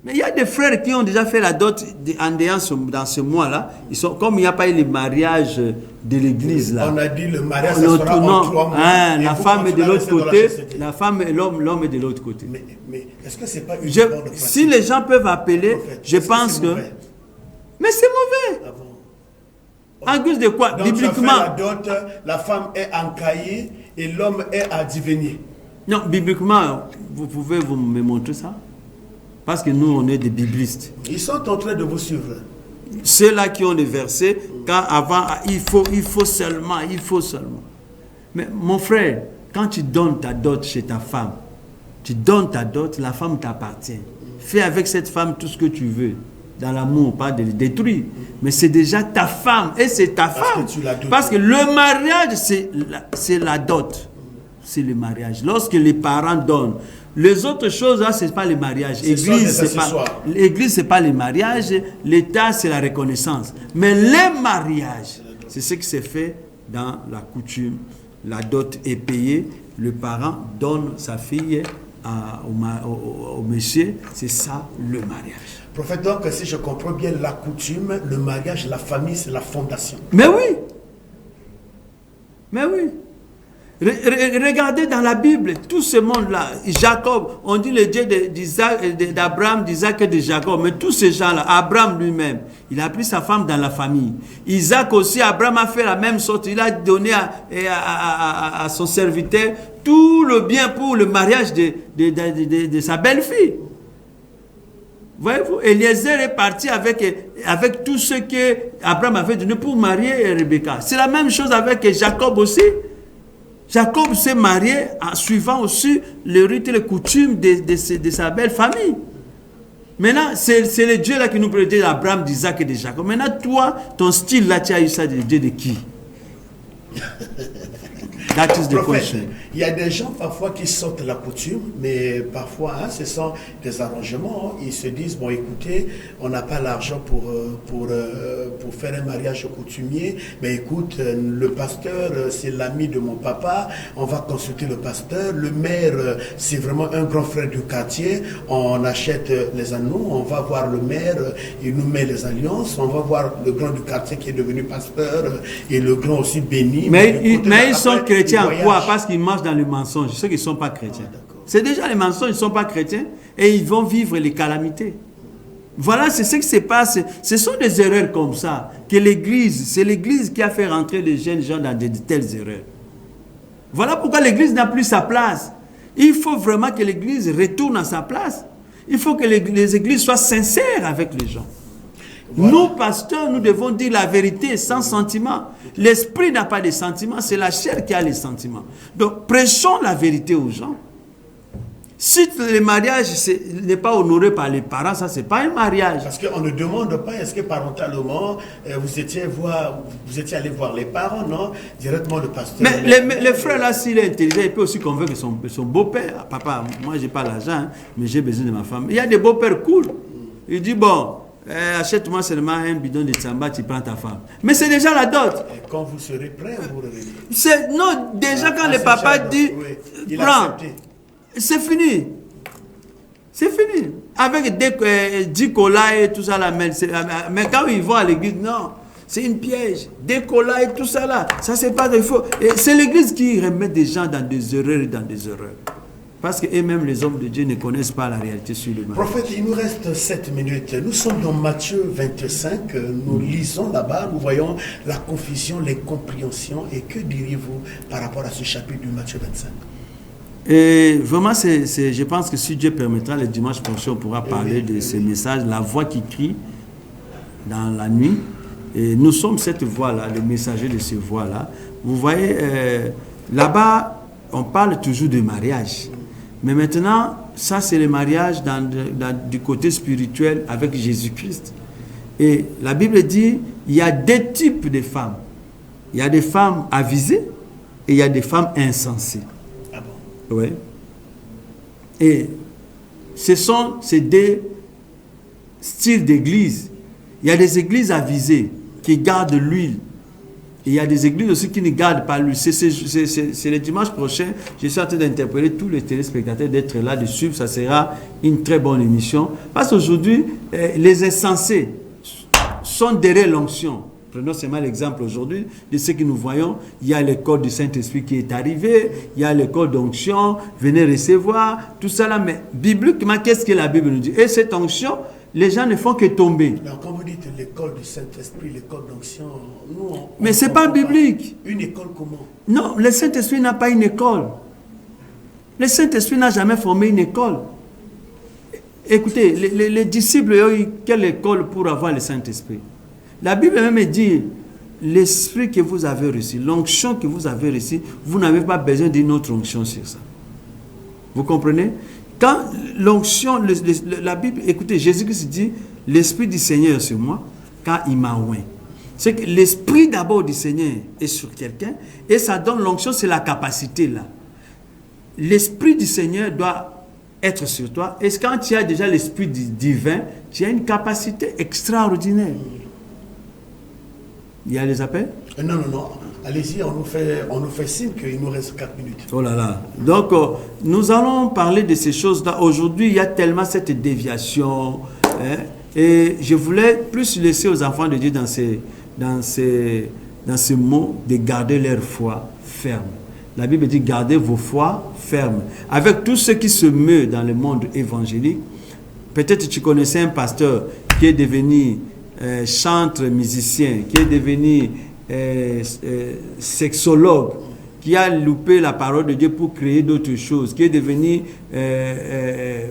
Mais il y a des frères qui ont déjà fait la dot dans ce mois-là. Ils sont, comme il n'y a pas eu le mariage de l'église là. On a dit le mariage ça sera en 3 mois. La femme est de l'autre côté, la femme et l'homme est de l'autre côté. Mais est-ce que c'est pas une si les gens peuvent appeler, prophète, je pense que. Mais c'est mauvais. Ah bon? En guise de quoi? Donc, bibliquement. La dot, la femme est encaillée et l'homme est à diviner. Non, bibliquement, vous pouvez me montrer ça? Parce que nous, on est des biblistes. Ils sont en train de vous suivre. Ceux-là qui ont des versets, quand avant, il faut seulement. Mais mon frère, quand tu donnes ta dot chez ta femme, tu donnes ta dot, la femme t'appartient. Fais avec cette femme tout ce que tu veux. Dans l'amour, pas de le détruire. Mais c'est déjà ta femme. Et c'est ta femme. Parce que le mariage, c'est la dot. C'est le mariage. Lorsque les parents donnent. Les autres choses, là, ce n'est pas le mariage. L'église, ce n'est pas le mariage. L'État, c'est la reconnaissance. Mais le mariage, c'est ce qui s'est fait dans la coutume. La dot est payée. Le parent donne sa fille au monsieur. C'est ça, le mariage. Prophète, donc, si je comprends bien la coutume, le mariage, la famille, c'est la fondation. Mais oui. Mais oui. Regardez dans la Bible, tout ce monde-là, Jacob, on dit le Dieu d'Abraham, d'Isaac et de Jacob, mais tous ces gens-là, Abraham lui-même, il a pris sa femme dans la famille. Isaac aussi, Abraham a fait la même sorte, il a donné à son serviteur tout le bien pour le mariage de sa belle-fille. Voyez-vous, Eliezer est parti avec tout ce que Abraham avait donné pour marier Rebecca. C'est la même chose avec Jacob aussi. Jacob s'est marié en suivant aussi le rite et les coutumes de sa belle famille. Maintenant, c'est le Dieu là qui nous prédit d'Abraham, d'Isaac et de Jacob. Maintenant, toi, ton style là, tu as eu ça de Dieu de qui? That is the question. Il y a des gens parfois qui sortent la coutume, mais parfois ce sont des arrangements. Ils se disent, bon écoutez, on n'a pas l'argent pour faire un mariage coutumier, mais écoute, le pasteur, c'est l'ami de mon papa, on va consulter le pasteur, le maire, c'est vraiment un grand frère du quartier, on achète les anneaux, on va voir le maire, il nous met les alliances, on va voir le grand du quartier qui est devenu pasteur, et le grand aussi béni. Mais ils sont chrétiens en quoi? Parce qu'ils marchent dans le mensonge. Ceux qui ne sont pas chrétiens. C'est déjà les mensonges, ils ne sont pas chrétiens et ils vont vivre les calamités. Voilà, c'est ce qui se passe. Ce sont des erreurs comme ça que l'Église, c'est l'Église qui a fait rentrer les jeunes gens dans de telles erreurs. Voilà pourquoi l'Église n'a plus sa place. Il faut vraiment que l'Église retourne à sa place. Il faut que les églises soient sincères avec les gens. Voilà. Nous, pasteurs, nous devons dire la vérité sans sentiment. L'esprit n'a pas de sentiments, c'est la chair qui a les sentiments. Donc, prêchons la vérité aux gens. Si le mariage n'est pas honoré par les parents, ça, c'est pas un mariage. Parce qu'on ne demande pas, est-ce que parentalement, vous étiez allé voir les parents, non? Directement le pasteur. Mais le frère, là, s'il est intelligent, il peut aussi convaincre son beau-père. Papa, moi, j'ai pas l'argent, mais j'ai besoin de ma femme. Il y a des beaux-pères cool. Il dit, bon, achète-moi seulement un bidon de tsamba, tu prends ta femme. Mais c'est déjà la dot. Et quand vous serez prêt, vous revenez. Non, déjà quand le papa dit, prends, c'est fini. C'est fini. Avec 10 colas et tout ça là. Mais quand ils vont à l'église, non. C'est une piège. Des colas et tout ça là. Ça c'est pas de faux. C'est l'église qui remet des gens dans des erreurs et dans des erreurs. Parce qu'eux-mêmes, les hommes de Dieu, ne connaissent pas la réalité sur le mariage. Prophète, il nous reste 7 minutes. Nous sommes dans Matthieu 25. Nous lisons là-bas, nous voyons la confusion, l'incompréhension. Et que diriez-vous par rapport à ce chapitre de Matthieu 25? Et vraiment, je pense que si Dieu permettra, le dimanche prochain, on pourra parler de ces messages, la voix qui crie dans la nuit. Et nous sommes cette voix-là, les messagers de ces voix-là. Vous voyez, là-bas, on parle toujours de mariage. Mais maintenant, ça c'est le mariage du côté spirituel avec Jésus-Christ. Et la Bible dit, il y a deux types de femmes. Il y a des femmes avisées et il y a des femmes insensées. Ah bon? Oui. Et ce sont ces deux styles d'église. Il y a des églises avisées qui gardent l'huile. Et il y a des églises aussi qui ne gardent pas l'huile. C'est le dimanche prochain. Je suis en train d'interpeller tous les téléspectateurs d'être là, de suivre. Ça sera une très bonne émission. Parce qu'aujourd'hui, les insensés sont derrière l'onction. Prenons seulement l'exemple aujourd'hui de ce que nous voyons. Il y a l'école du Saint-Esprit qui est arrivé. Il y a l'école d'onction. Venez recevoir. Tout ça là. Mais bibliquement, qu'est-ce que la Bible nous dit? Et cette onction, les gens ne font que tomber. Alors, quand vous dites l'école du Saint-Esprit, l'école d'onction, nous... Mais ce n'est pas biblique. Une école comment? Non, le Saint-Esprit n'a pas une école. Le Saint-Esprit n'a jamais formé une école. Écoutez, les disciples ont eu quelle école pour avoir le Saint-Esprit? La Bible même dit, l'Esprit que vous avez reçu, l'onction que vous avez reçue, vous n'avez pas besoin d'une autre onction sur ça. Vous comprenez? Quand l'onction, la Bible, écoutez, Jésus-Christ dit, l'Esprit du Seigneur est sur moi, car il m'a oint. C'est que l'Esprit d'abord du Seigneur est sur quelqu'un, et ça donne l'onction, c'est la capacité là. L'Esprit du Seigneur doit être sur toi, et quand tu as déjà l'Esprit divin, tu as une capacité extraordinaire. Il y a les appels? Non. Allez-y, on nous fait signe qu'il nous reste 4 minutes. Oh là là. Donc, nous allons parler de ces choses-là. Aujourd'hui, il y a tellement cette déviation. Hein, et je voulais plus laisser aux enfants de Dieu dans ces mots de garder leur foi ferme. La Bible dit, gardez vos foi fermes. Avec tout ce qui se meut dans le monde évangélique, peut-être tu connaissais un pasteur qui est devenu chanteur, musicien, qui est devenu sexologue, qui a loupé la parole de Dieu pour créer d'autres choses, qui est devenu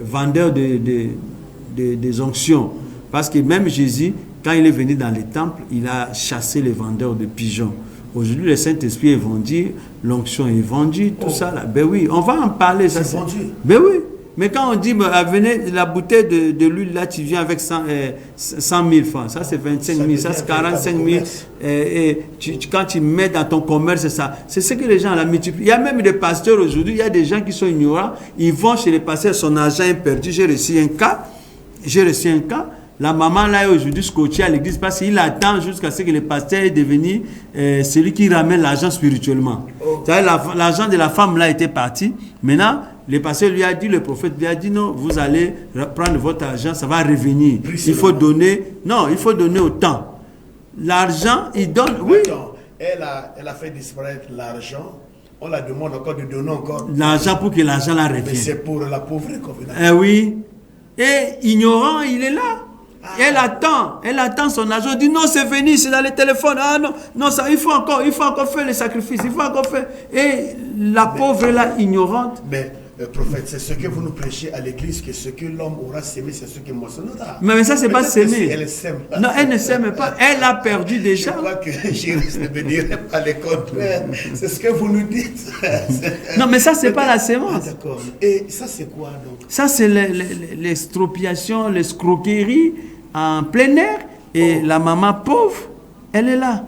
vendeur des onctions. Parce que même Jésus, quand il est venu dans les temples, il a chassé les vendeurs de pigeons. Aujourd'hui, le Saint-Esprit est vendu, l'onction est vendue, tout ça là. Ben oui, on va en parler. C'est vendu. Ben oui. Mais quand on dit, venez, la bouteille de l'huile, là, tu viens avec 100 000 francs. Ça, c'est 25 000, ça, c'est 45 000. Et quand tu mets dans ton commerce, c'est ça. C'est ce que les gens ont multiplié. Il y a même des pasteurs aujourd'hui, il y a des gens qui sont ignorants. Ils vont chez les pasteurs, son argent est perdu. J'ai reçu un cas. La maman, là, est aujourd'hui scotchée à l'église parce qu'il attend jusqu'à ce que le pasteur est devenu celui qui ramène l'argent spirituellement. L'argent de la femme, là, était parti. Maintenant, le pasteur lui a dit, le prophète lui a dit, non, vous allez prendre votre argent, ça va revenir. Il faut donner, non, il faut donner autant. L'argent, il donne, oui. Attends, elle a fait disparaître l'argent. On la demande encore de donner encore. L'argent pour que l'argent la revienne. Mais c'est pour la pauvreté qu'on veut. Eh oui. Et ignorant, il est là. Elle attend son argent. Elle dit non, c'est fini, c'est dans le téléphone. Ah non, ça, il faut encore faire le sacrifice. Il faut encore faire. Et la pauvre est là, ignorante. Mais prophète, c'est ce que vous nous prêchez à l'église, que ce que l'homme aura sémé, c'est ce que moissonnera. Mais ça, c'est pas s'aimer. Elle s'aime. Non, elle ne s'aime pas. Elle a perdu déjà. Je crois que Jésus ne me dirait pas le contraire. C'est ce que vous nous dites. Non, mais ça, c'est pas la sémence. Ah, d'accord. Et ça, c'est quoi donc? Ça, c'est l'expropriation, l'escroquerie en plein air. Et la maman pauvre, elle est là.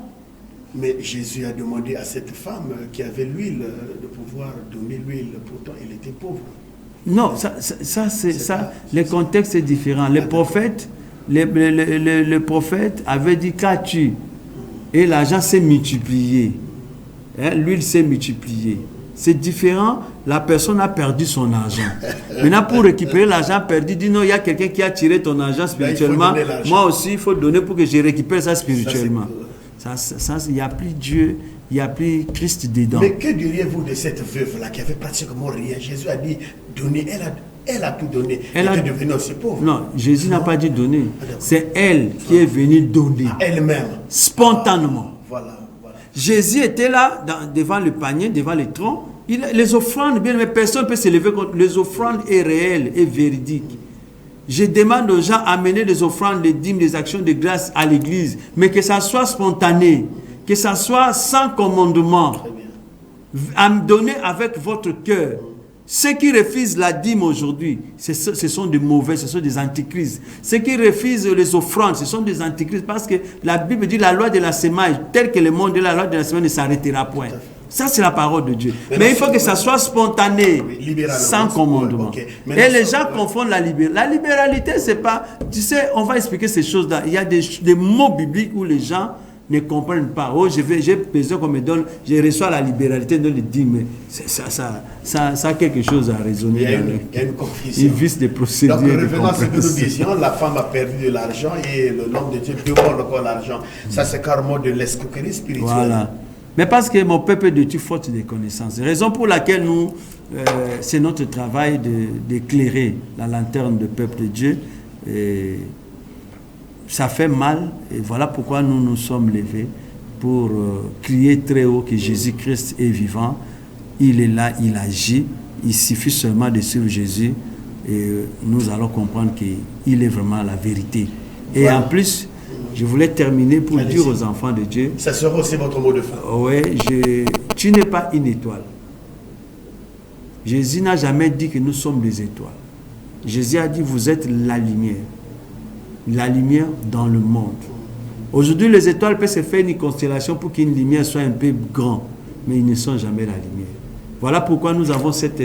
Mais Jésus a demandé à cette femme qui avait l'huile de pouvoir donner l'huile. Pourtant, elle était pauvre. Non, ça, le contexte est différent. Les prophètes le prophète avait dit qu'as-tu? Et l'argent s'est multiplié. Hein, l'huile s'est multipliée. C'est différent, la personne a perdu son argent. Maintenant, pour récupérer l'argent perdu, dit non, il y a quelqu'un qui a tiré ton argent spirituellement. Moi aussi, il faut donner pour que je récupère ça spirituellement. Il n'y a plus Dieu, il n'y a plus Christ dedans. Mais que diriez-vous de cette veuve-là qui avait pratiquement rien? Jésus a dit donner, elle a tout donné. Elle est devenue aussi pauvre. Non, Jésus n'a pas dit donner. C'est elle qui est venue donner. Elle-même. Spontanément. Voilà. Jésus était là, devant le panier, devant le tronc. Les offrandes, bien, mais personne ne peut s'élever contre. Les offrandes est réelles et véridiques. Je demande aux gens d'amener des offrandes, des dîmes, des actions de grâce à l'église, mais que ça soit spontané, que ça soit sans commandement. À me donner avec votre cœur. Ceux qui refusent la dîme aujourd'hui, ce sont des mauvais, ce sont des antichrists. Ceux qui refusent les offrandes, ce sont des antichrists, parce que la Bible dit la loi de la semence, telle que le monde est, la loi de la semence ne s'arrêtera point. Ça, c'est la parole de Dieu. Mais il faut que ça soit spontané, sans commandement. Okay. Et les gens confondent la libéralité. La libéralité, c'est pas... Tu sais, on va expliquer ces choses-là. Il y a des mots bibliques où les gens ne comprennent pas. Oh, j'ai besoin qu'on me donne, je reçois la libéralité, de le dire, mais ça a quelque chose à raisonner. Il y a une confusion. Ils visent des procédures. Donc, revenons à ce que nous disions, la femme a perdu de l'argent et l'homme de Dieu demande encore l'argent. Ça, c'est carrément de l'escroquerie spirituelle. Voilà. Mais parce que mon peuple de Dieu faute des connaissances. Raison pour laquelle nous, c'est notre travail d'éclairer la lanterne du peuple de Dieu. Et ça fait mal, et voilà pourquoi nous nous sommes levés pour crier très haut que Jésus-Christ est vivant. Il est là, il agit. Il suffit seulement de suivre Jésus et nous allons comprendre qu'il est vraiment la vérité. Et voilà. En plus, je voulais terminer pour dire aux enfants de Dieu. Ça sera aussi votre mot de fin. Oui, tu n'es pas une étoile. Jésus n'a jamais dit que nous sommes des étoiles. Jésus a dit, vous êtes la lumière. La lumière dans le monde. Aujourd'hui, les étoiles peuvent se faire une constellation pour qu'une lumière soit un peu grande, mais ils ne sont jamais la lumière. Voilà pourquoi nous avons cette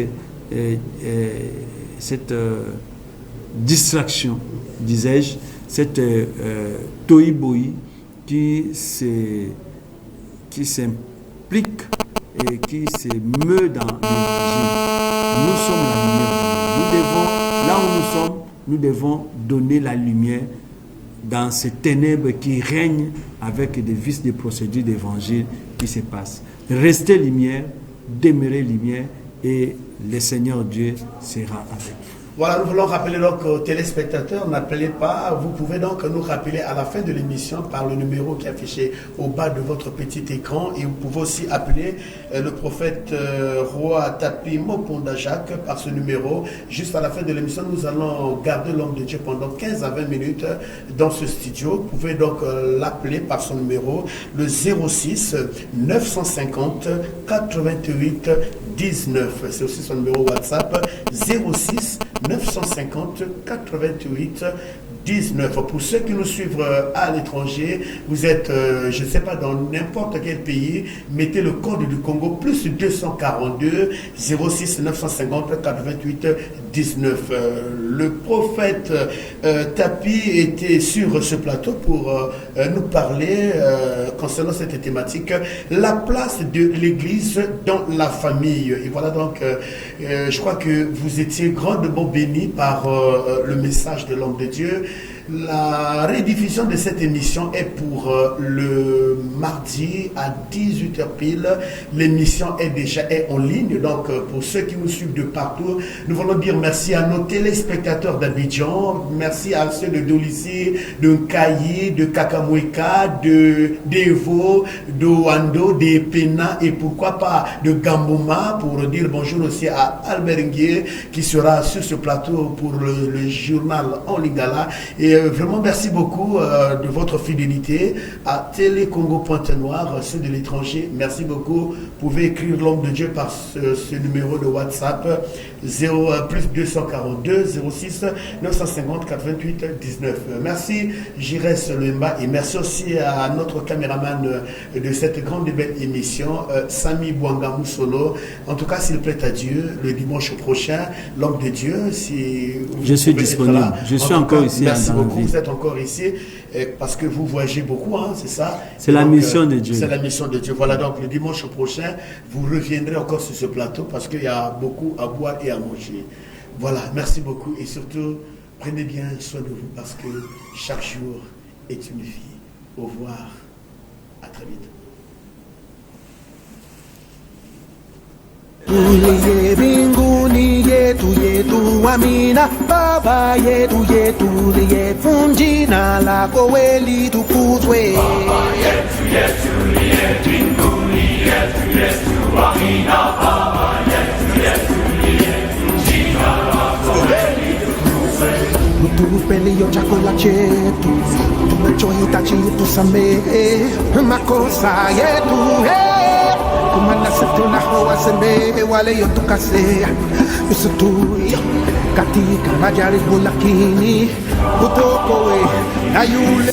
distraction, disais-je, cette tohu-bohu qui s'implique et qui se meut dans l'évangile. Nous sommes la lumière du monde. Là où nous sommes, nous devons donner la lumière dans ces ténèbres qui règnent avec des vices de procédures d'évangile qui se passent. Restez lumière, demeurez lumière et le Seigneur Dieu sera avec vous. Voilà, nous voulons rappeler donc aux téléspectateurs, n'appelez pas, vous pouvez donc nous rappeler à la fin de l'émission par le numéro qui est affiché au bas de votre petit écran et vous pouvez aussi appeler le prophète Roi Tapi Moponda Jacques par ce numéro. Juste à la fin de l'émission, nous allons garder l'homme de Dieu pendant 15 à 20 minutes dans ce studio. Vous pouvez donc l'appeler par son numéro, le 06 950 88 19. C'est aussi son numéro WhatsApp, 06 950 88 19. Pour ceux qui nous suivent à l'étranger, vous êtes, je ne sais pas, dans n'importe quel pays, mettez le code du Congo, plus 242 06 950 88 19. Le prophète Tapi était sur ce plateau pour nous parler concernant cette thématique, la place de l'Église dans la famille. Et voilà donc, je crois que vous étiez grandement bénis par le message de l'homme de Dieu. La rediffusion de cette émission est pour le mardi à 18h pile. L'émission est déjà en ligne. Donc, pour ceux qui nous suivent de partout, nous voulons dire merci à nos téléspectateurs d'Abidjan. Merci à ceux de Dolissi, de Nkayi, de Kakamweka, de Devo, de Wando, de Pena et pourquoi pas de Gambouma, pour dire bonjour aussi à Albert Nguye qui sera sur ce plateau pour le journal en Lingala. Et vraiment, merci beaucoup de votre fidélité à Télé Congo Pointe-Noire, ceux de l'étranger. Merci beaucoup. Vous pouvez écrire l'homme de Dieu par ce numéro de WhatsApp, plus 242 06 950 88 19. Merci Jires Lemba et merci aussi à notre caméraman de cette grande et belle émission, Sami Bouanga Moussolo. En tout cas, s'il plaît à Dieu, le dimanche prochain, l'homme de Dieu, si je suis disponible. Là, je suis encore ici. Merci beaucoup, vous êtes encore ici parce que vous voyagez beaucoup, hein, c'est ça? C'est la mission de Dieu. C'est la mission de Dieu. Voilà, donc le dimanche prochain, vous reviendrez encore sur ce plateau parce qu'il y a beaucoup à boire et à manger. Voilà, merci beaucoup et surtout, prenez bien soin de vous parce que chaque jour est une vie. Au revoir, à très vite. Tuliye binguni yetu yetu amina baba yetu yetu liye funjina lako weli tukuzwe Baba yetu liye binguni yetu amina baba yetu liye funjina lako weli tukuzwe. Utupelio chakula chetu tunachohitaji tusamehe makosa yetu kumana setu na hawasembe wale yotukasea usitui katika majaribu lakini utokoe na yule